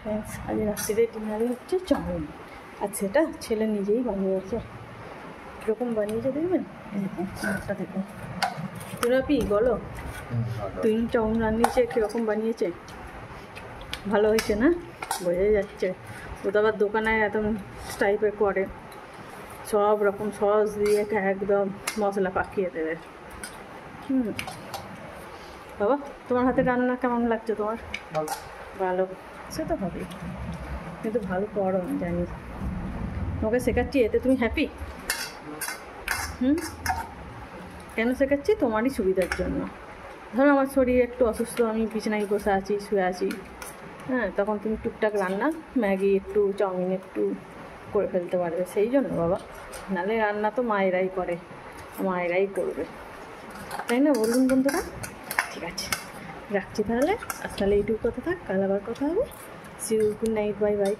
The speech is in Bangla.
ফ্রেন্ডস, আজ রাত্রিরে ডিনারে হচ্ছে চাউমিন, আর সেটা ছেলে নিজেই বানিয়েছে। কীরকম বানিয়েছে দেখবেন, একটা দেখুন। তুরাপি বলো, তুই চাউমিন বানিয়েছে, কীরকম বানিয়েছে? ভালো হয়েছে না? বোঝাই যাচ্ছে। ও তো আবার দোকানে একদম টাইপের করে, সব রকম সস দিয়ে একদম মশলা পাকিয়ে দেবে। বাবা, তোমার হাতে রান্না কেমন লাগছে তোমার? ভালো, সে তো হবেই, কিন্তু ভালো করো আমি জানি। তোমাকে শেখাচ্ছি, এতে তুমি হ্যাপি? কেন শেখাচ্ছি? তোমারই সুবিধার জন্য। ধরো আমার শরীর একটু অসুস্থ, আমি বিছানায় বসে আছি, শুয়ে আছি, হ্যাঁ, তখন তুমি টুকটাক রান্না, ম্যাগি একটু, চাউমিন একটু করে ফেলতে পারবে, সেই জন্য বাবা। নাহলে রান্না তো মায়েরাই করে, মায়েরাই করবে, তাই না বলুন বন্ধুরা? ঠিক আছে, রাখছি তাহলে। আজ তাহলে এইটুকু কথা থাক, কাল আবার কথা হবে। See you, good night, bye by.